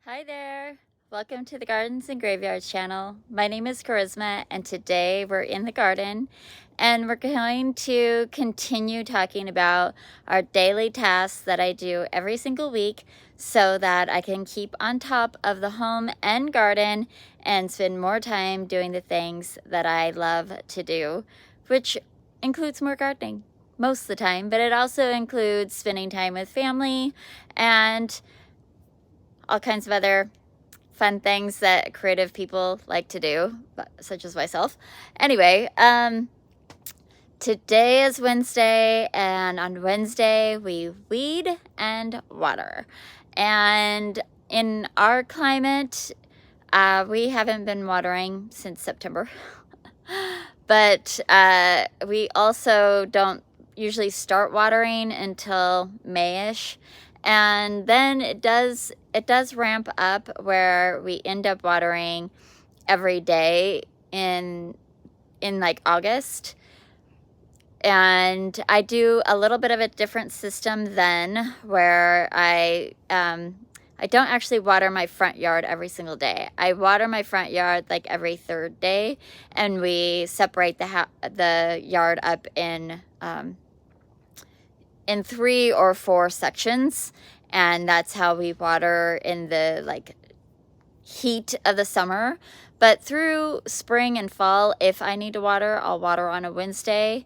Hi there. Welcome to the Gardens and Graveyards channel. My name is Charisma and today we're in the garden and we're going to continue talking about our daily tasks that I do every single week so that I can keep on top of the home and garden and spend more time doing the things that I love to do, which includes more gardening most of the time, but it also includes spending time with family and all kinds of other fun things that creative people like to do, such as myself. Anyway, today is Wednesday, and on Wednesday we weed and water. And in our climate, we haven't been watering since September. But we also don't usually start watering until May-ish. And then it does ramp up where we end up watering every day in like August. And I do a little bit of a different system then, where I don't actually water my front yard every single day. I water my front yard like every third day, and we separate the yard up in 3 or 4 sections, and that's how we water in the heat of the summer. But through spring and fall, if I need to water, I'll water on a Wednesday.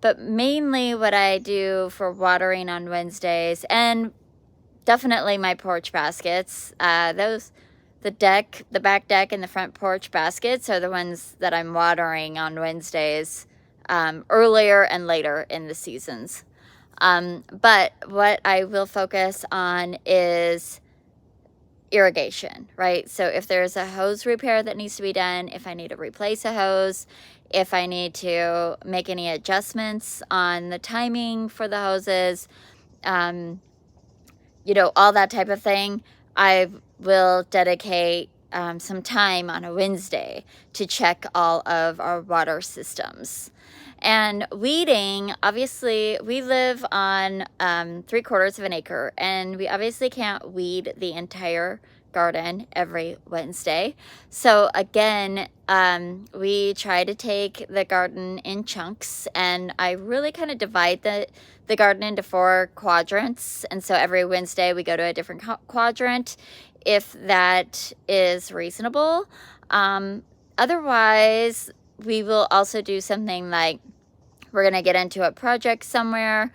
But mainly what I do for watering on Wednesdays, and definitely my porch baskets, the back deck and the front porch baskets are the ones that I'm watering on Wednesdays, earlier and later in the seasons. But what I will focus on is irrigation, right? So if there's a hose repair that needs to be done, if I need to replace a hose, if I need to make any adjustments on the timing for the hoses, all that type of thing, I will dedicate some time on a Wednesday to check all of our water systems. And weeding, obviously, we live on 3/4 of an acre, and we obviously can't weed the entire garden every Wednesday. So again, we try to take the garden in chunks, and I really kind of divide the garden into 4 quadrants. And so every Wednesday we go to a different quadrant, if that is reasonable. Otherwise, we will also do something like, we're going to get into a project somewhere.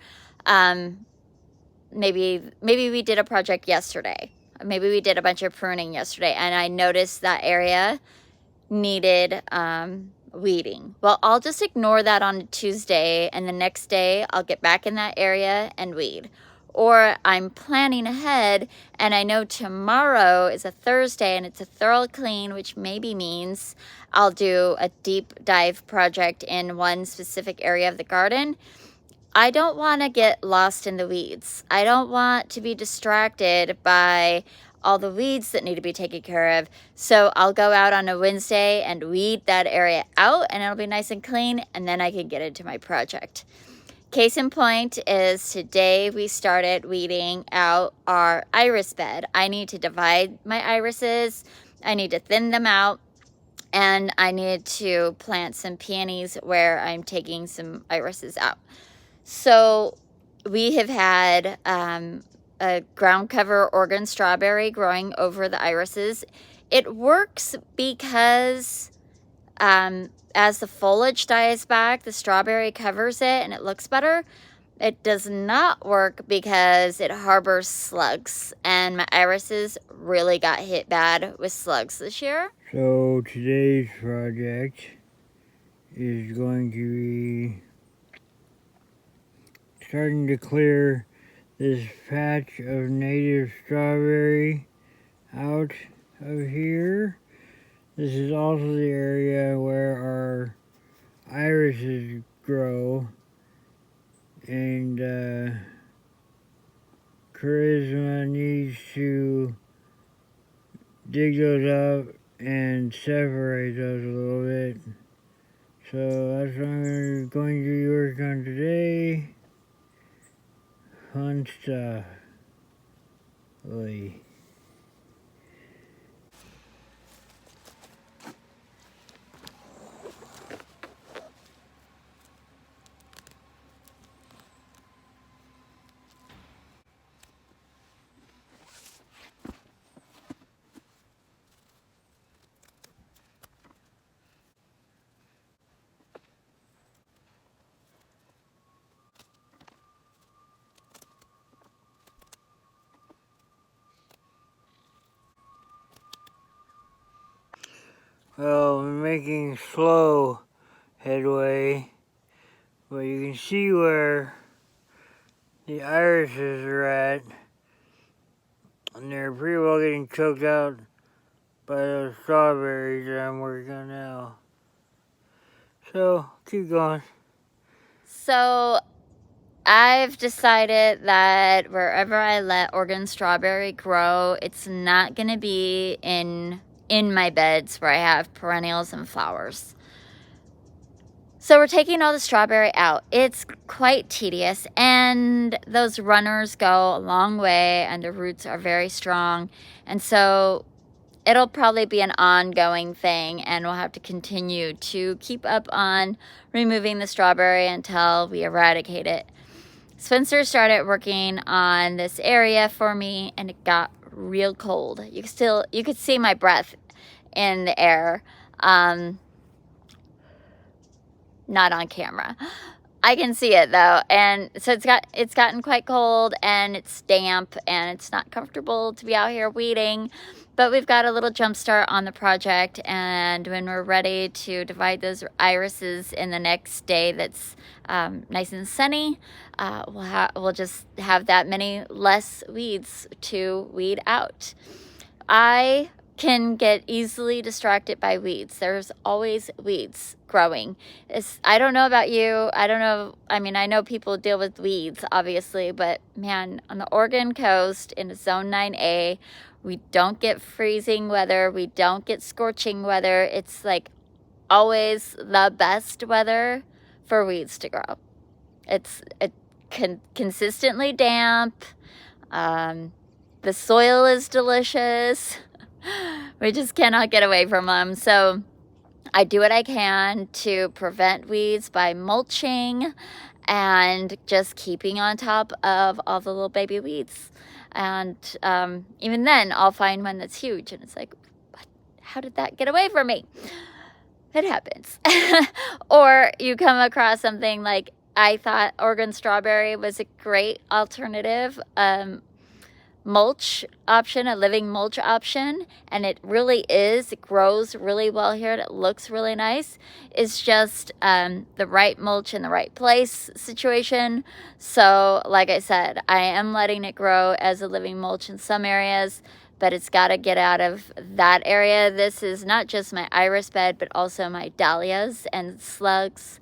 Maybe we did a project yesterday. Maybe we did a bunch of pruning yesterday, and I noticed that area needed weeding. Well, I'll just ignore that on a Tuesday, and the next day I'll get back in that area and weed. Or I'm planning ahead, and I know tomorrow is a Thursday and it's a thorough clean, which maybe means I'll do a deep dive project in one specific area of the garden. I don't want to get lost in the weeds. I don't want to be distracted by all the weeds that need to be taken care of. So I'll go out on a Wednesday and weed that area out, and it'll be nice and clean, and then I can get into my project. Case in point is today we started weeding out our iris bed. I need to divide my irises, I need to thin them out, and I need to plant some peonies where I'm taking some irises out. So we have had a ground cover Oregon strawberry growing over the irises. It works because as the foliage dies back, the strawberry covers it and it looks better. It does not work because it harbors slugs, and my irises really got hit bad with slugs this year. So today's project is going to be starting to clear this patch of native strawberry out of here. This is also the area where our irises grow, and Charisma needs to dig those up and separate those a little bit. So that's what I'm going to be working on today. Fun stuff. Oy. Well, we're making slow headway, but you can see where the irises are at, and they're pretty well getting choked out by those strawberries that I'm working on now. So, keep going. So I've decided that wherever I let Oregon strawberry grow, it's not going to be in my beds where I have perennials and flowers. So we're taking all the strawberry out. It's quite tedious, and those runners go a long way, and the roots are very strong. And so it'll probably be an ongoing thing, and we'll have to continue to keep up on removing the strawberry until we eradicate it. Spencer started working on this area for me, and it got real cold. You could see my breath in the air. Not on camera. I can see it though, and so it's gotten quite cold, and it's damp, and it's not comfortable to be out here weeding. But we've got a little jump start on the project, and when we're ready to divide those irises in the next day that's nice and sunny, we'll just have that many less weeds to weed out. I can get easily distracted by weeds. There's always weeds growing. I don't know about you. I don't know. I mean, I know people deal with weeds, obviously, but man, on the Oregon coast in Zone 9A, we don't get freezing weather. We don't get scorching weather. It's like always the best weather for weeds to grow. It's consistently damp. The soil is delicious. We just cannot get away from them. So I do what I can to prevent weeds by mulching and just keeping on top of all the little baby weeds. And even then, I'll find one that's huge, and it's like, how did that get away from me? It happens. Or you come across something like, I thought Oregon strawberry was a great alternative mulch option, a living mulch option, and it really is. It grows really well here, and it looks really nice. It's just the right mulch in the right place situation. So like I said, I am letting it grow as a living mulch in some areas, but it's got to get out of that area. This is not just my iris bed, but also my dahlias, and slugs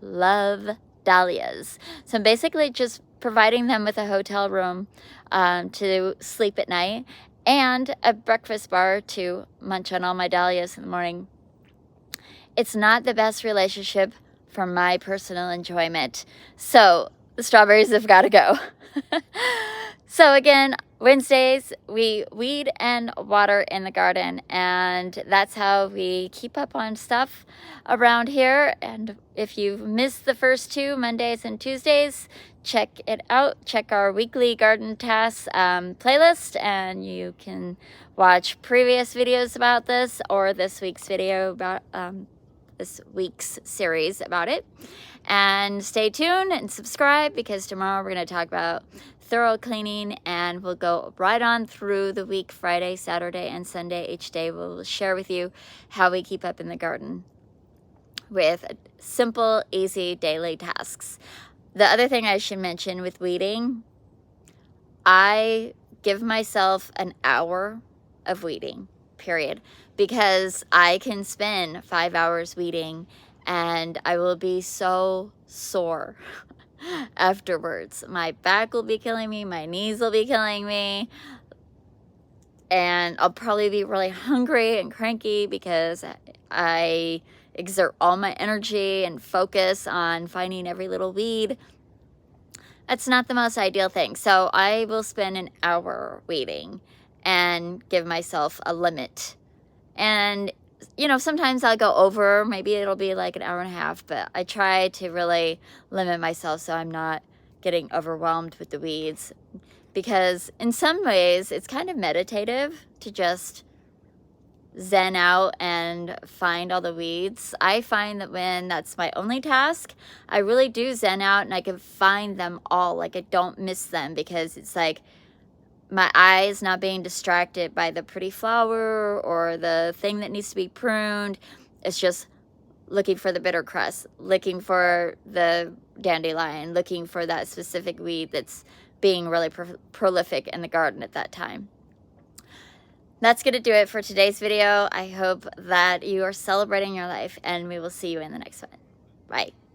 love dahlias. So I'm basically just providing them with a hotel room to sleep at night, and a breakfast bar to munch on all my dahlias in the morning. It's not the best relationship for my personal enjoyment. So the strawberries have got to go. So again, Wednesdays, we weed and water in the garden, and that's how we keep up on stuff around here. And if you've missed the first two, Mondays and Tuesdays, check it out. Check our weekly garden tasks playlist, and you can watch previous videos about this, or this week's video about this week's series about it. And stay tuned and subscribe, because tomorrow we're going to talk about thorough cleaning, and we'll go right on through the week. Friday, Saturday, and Sunday, each day we'll share with you how we keep up in the garden with simple, easy daily tasks. The other thing I should mention with weeding, I give myself an hour of weeding, period, because I can spend 5 hours weeding, and I will be so sore afterwards. My back will be killing me, my knees will be killing me, and I'll probably be really hungry and cranky because I exert all my energy and focus on finding every little weed. That's not the most ideal thing. So I will spend an hour weeding and give myself a limit. And you know, sometimes I'll go over, maybe it'll be like an hour and a half, but I try to really limit myself so I'm not getting overwhelmed with the weeds. Because in some ways, it's kind of meditative to just zen out and find all the weeds. I find that when that's my only task, I really do zen out, and I can find them all. Like, I don't miss them, because it's like my eyes not being distracted by the pretty flower or the thing that needs to be pruned. It's just looking for the bitter crust, looking for the dandelion, looking for that specific weed that's being really prolific in the garden at that time. That's going to do it for today's video. I hope that you are celebrating your life, and we will see you in the next one. Bye.